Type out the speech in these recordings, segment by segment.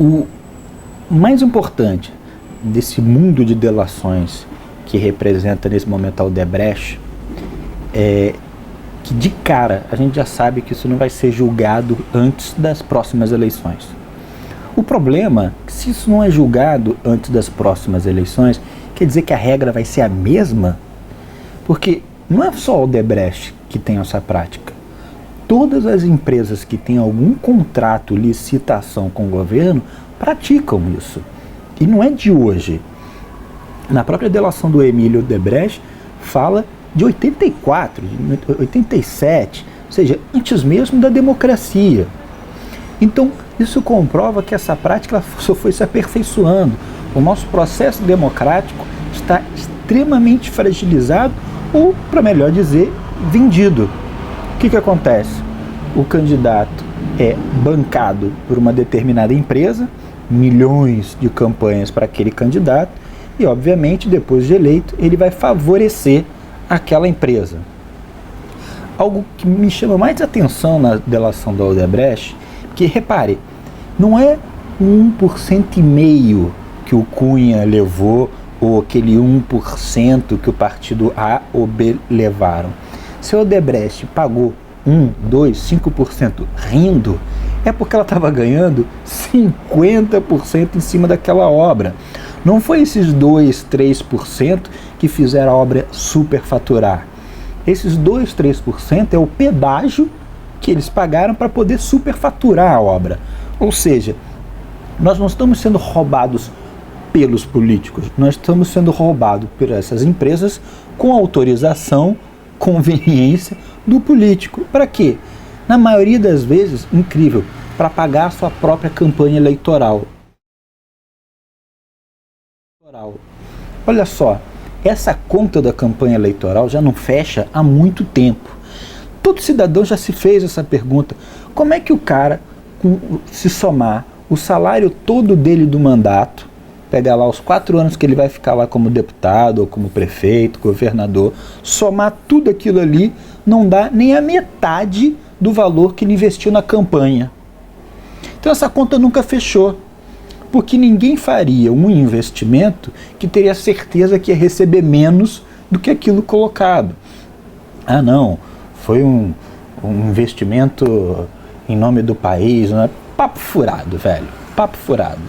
O mais importante desse mundo de delações que representa nesse momento a Odebrecht é que de cara a gente já sabe que isso não vai ser julgado antes das próximas eleições. O problema é que se isso não é julgado antes das próximas eleições, quer dizer que a regra vai ser a mesma? Porque não é só o Odebrecht que tem essa prática. Todas as empresas que têm algum contrato, licitação com o governo, praticam isso. E não é de hoje. Na própria delação do Emílio Odebrecht, fala de 84, de 87, ou seja, antes mesmo da democracia. Então, isso comprova que essa prática só foi se aperfeiçoando. O nosso processo democrático está extremamente fragilizado, ou, para melhor dizer, vendido. O que acontece? O candidato é bancado por uma determinada empresa, milhões de campanhas para aquele candidato, e, obviamente, depois de eleito, ele vai favorecer aquela empresa. Algo que me chama mais atenção na delação da Odebrecht, que, repare, não é 1,5% que o Cunha levou, ou aquele 1% que o partido A ou B levaram. Se a Odebrecht pagou 1, 2, 5% rindo, é porque ela estava ganhando 50% em cima daquela obra. Não foi esses 2, 3% que fizeram a obra superfaturar. Esses 2, 3% é o pedágio que eles pagaram para poder superfaturar a obra. Ou seja, nós não estamos sendo roubados pelos políticos, nós estamos sendo roubados por essas empresas com autorização, conveniência do político. Para quê? Na maioria das vezes, incrível, para pagar a sua própria campanha eleitoral. Olha só, essa conta da campanha eleitoral já não fecha há muito tempo. Todo cidadão já se fez essa pergunta. Como é que o cara, se somar o salário todo dele do mandato, pegar lá os 4 anos que ele vai ficar lá como deputado, ou como prefeito, governador, somar tudo aquilo ali, não dá nem a metade do valor que ele investiu na campanha. Então essa conta nunca fechou, porque ninguém faria um investimento que teria certeza que ia receber menos do que aquilo colocado. Ah não, foi um investimento em nome do país, não é? Papo furado, velho, papo furado.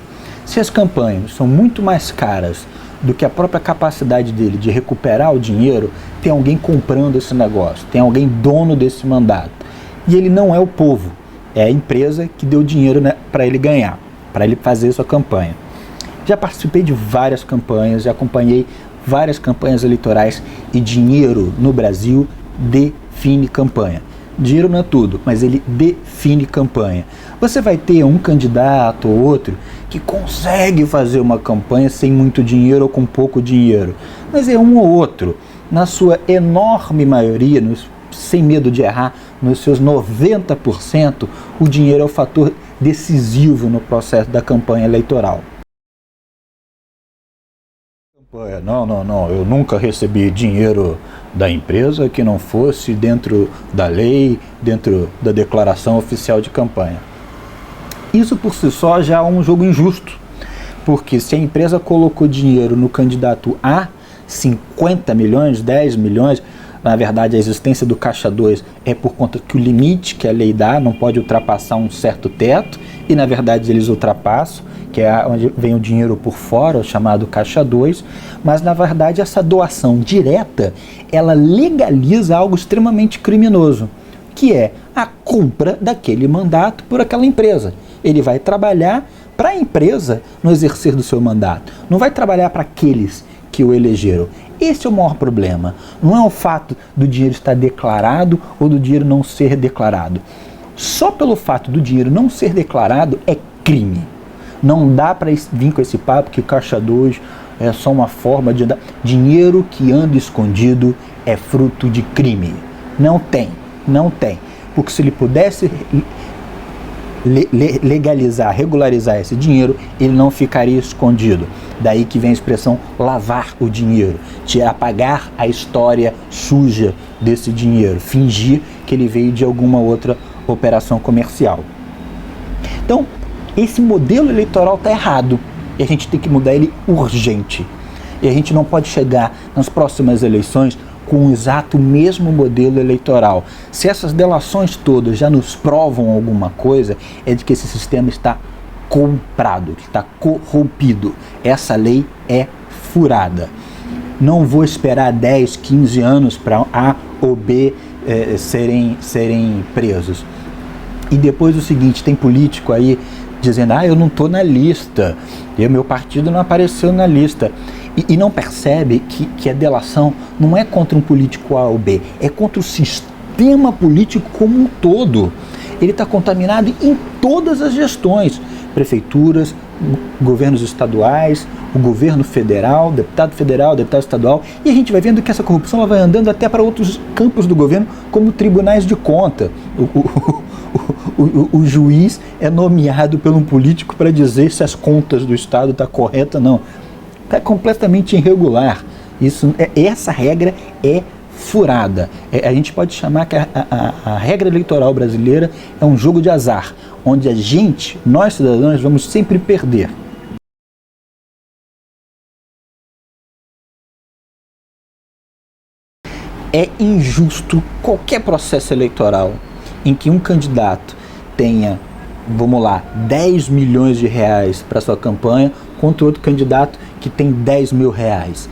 Se as campanhas são muito mais caras do que a própria capacidade dele de recuperar o dinheiro, tem alguém comprando esse negócio, tem alguém dono desse mandato. E ele não é o povo, é a empresa que deu dinheiro, né, para ele ganhar, para ele fazer sua campanha. Já participei de várias campanhas, já acompanhei várias campanhas eleitorais e dinheiro no Brasil define campanha. Dinheiro não é tudo, mas ele define campanha. Você vai ter um candidato ou outro que consegue fazer uma campanha sem muito dinheiro ou com pouco dinheiro, mas é um ou outro. Na sua enorme maioria, sem medo de errar, nos seus 90%, o dinheiro é o fator decisivo no processo da campanha eleitoral. Não, eu nunca recebi dinheiro da empresa que não fosse dentro da lei, dentro da declaração oficial de campanha. Isso por si só já é um jogo injusto, porque se a empresa colocou dinheiro no candidato A, 50 milhões, 10 milhões, na verdade a existência do Caixa 2 é por conta que o limite que a lei dá não pode ultrapassar um certo teto, e na verdade eles ultrapassam, que é onde vem o dinheiro por fora, o chamado Caixa 2, mas na verdade essa doação direta, ela legaliza algo extremamente criminoso, que é a compra daquele mandato por aquela empresa. Ele vai trabalhar para a empresa no exercer do seu mandato, não vai trabalhar para aqueles que o elegeram. Esse é o maior problema, não é o fato do dinheiro estar declarado ou do dinheiro não ser declarado. Só pelo fato do dinheiro não ser declarado é crime. Não dá para vir com esse papo que o Caixa 2 é só uma forma de andar. Dinheiro que anda escondido é fruto de crime. Não tem. Porque se ele pudesse legalizar, regularizar esse dinheiro, ele não ficaria escondido. Daí que vem a expressão lavar o dinheiro, de apagar a história suja desse dinheiro, fingir que ele veio de alguma outra operação comercial. Então, Esse modelo eleitoral está errado e a gente tem que mudar ele urgente. E a gente não pode chegar nas próximas eleições com o exato mesmo modelo eleitoral. Se essas delações todas já nos provam alguma coisa, é de que esse sistema está comprado, que está corrompido. Essa lei é furada. Não vou esperar 10, 15 anos para A ou B serem presos. E depois o seguinte, tem político aí dizendo, eu não estou na lista, meu partido não apareceu na lista. E não percebe que a delação não é contra um político A ou B, é contra o sistema político como um todo. Ele está contaminado em todas as gestões, prefeituras, governos estaduais, o governo federal, deputado estadual, e a gente vai vendo que essa corrupção ela vai andando até para outros campos do governo, como tribunais de conta. O juiz é nomeado por um político para dizer se as contas do Estado estão corretas ou não. Está completamente irregular. Essa regra é furada. A gente pode chamar que a regra eleitoral brasileira é um jogo de azar, onde nós cidadãos, vamos sempre perder. É injusto qualquer processo eleitoral em que um candidato tenha, 10 milhões de reais para sua campanha, contra outro candidato que tem 10 mil reais.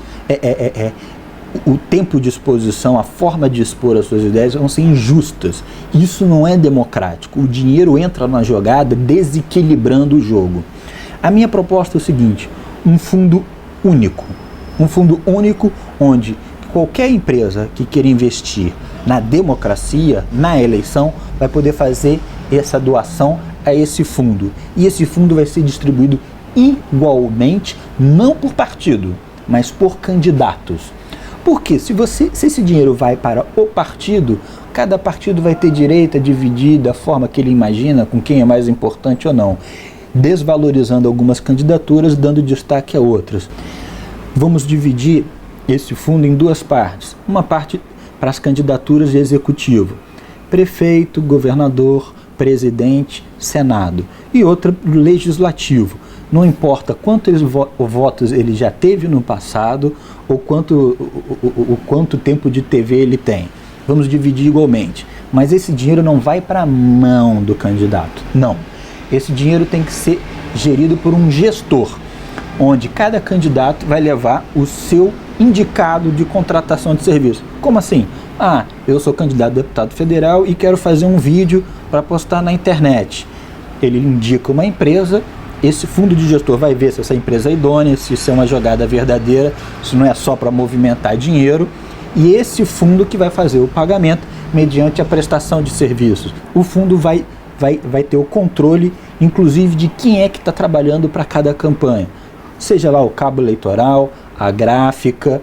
O tempo de exposição, a forma de expor as suas ideias vão ser injustas. Isso não é democrático. O dinheiro entra na jogada desequilibrando o jogo. A minha proposta é o seguinte, um fundo único. Um fundo único onde qualquer empresa que queira investir na democracia, na eleição, vai poder fazer essa doação a esse fundo. E esse fundo vai ser distribuído igualmente, não por partido, mas por candidatos. Porque se esse dinheiro vai para o partido, cada partido vai ter direito a dividir da forma que ele imagina, com quem é mais importante ou não, desvalorizando algumas candidaturas, dando destaque a outras. Vamos dividir esse fundo em duas partes. Uma parte para as candidaturas de executivo, prefeito, governador, presidente, senado, e outra legislativo. Não importa quantos votos ele já teve no passado ou quanto tempo de TV ele tem. Vamos dividir igualmente. Mas esse dinheiro não vai para a mão do candidato. Não. Esse dinheiro tem que ser gerido por um gestor, onde cada candidato vai levar o seu indicado de contratação de serviço. Como assim? Eu sou candidato a deputado federal e quero fazer um vídeo para postar na internet. Ele indica uma empresa, esse fundo de gestor vai ver se essa empresa é idônea, se isso é uma jogada verdadeira, se não é só para movimentar dinheiro, e esse fundo que vai fazer o pagamento mediante a prestação de serviços. O fundo vai ter o controle, inclusive, de quem é que está trabalhando para cada campanha. Seja lá o cabo eleitoral, a gráfica,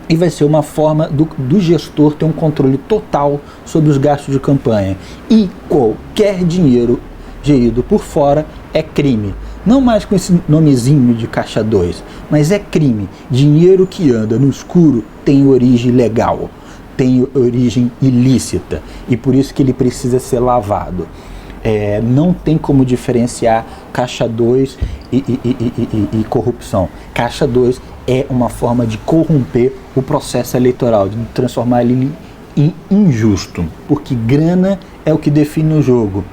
e vai ser uma forma do gestor ter um controle total sobre os gastos de campanha. E qualquer dinheiro gerido por fora é crime. Não mais com esse nomezinho de Caixa 2, mas é crime. Dinheiro que anda no escuro tem origem legal, tem origem ilícita, e por isso que ele precisa ser lavado. Não tem como diferenciar Caixa 2 e corrupção. Caixa 2 é uma forma de corromper o processo eleitoral, de transformar ele em injusto, porque grana é o que define o jogo.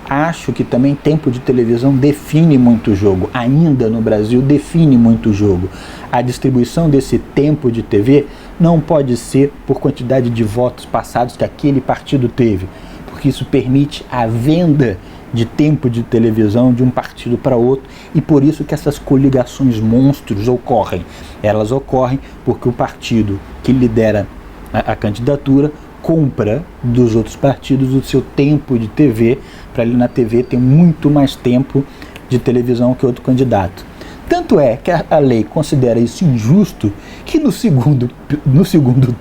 Acho que também tempo de televisão define muito o jogo, ainda no Brasil define muito o jogo. A distribuição desse tempo de TV não pode ser por quantidade de votos passados que aquele partido teve, porque isso permite a venda de tempo de televisão de um partido para outro, e por isso que essas coligações monstros ocorrem. Elas ocorrem porque o partido que lidera a candidatura compra dos outros partidos o seu tempo de TV, para ele na TV ter muito mais tempo de televisão que outro candidato. Tanto é que a lei considera isso injusto que no segundo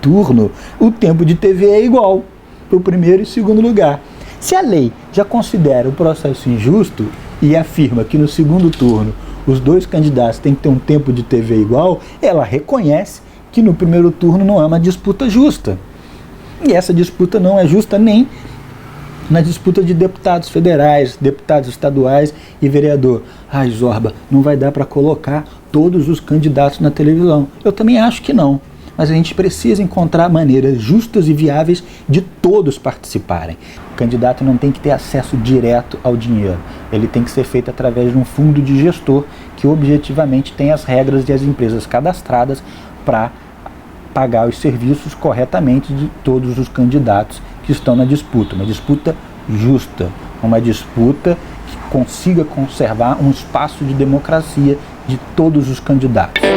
turno o tempo de TV é igual para o primeiro e segundo lugar. Se a lei já considera o processo injusto e afirma que no segundo turno os dois candidatos têm que ter um tempo de TV igual, ela reconhece que no primeiro turno não é uma disputa justa. E essa disputa não é justa nem na disputa de deputados federais, deputados estaduais e vereador. Ai, Zorba, não vai dar para colocar todos os candidatos na televisão. Eu também acho que não. Mas a gente precisa encontrar maneiras justas e viáveis de todos participarem. O candidato não tem que ter acesso direto ao dinheiro. Ele tem que ser feito através de um fundo de gestor que objetivamente tem as regras e as empresas cadastradas para pagar os serviços corretamente de todos os candidatos que estão na disputa. Uma disputa justa, uma disputa que consiga conservar um espaço de democracia de todos os candidatos.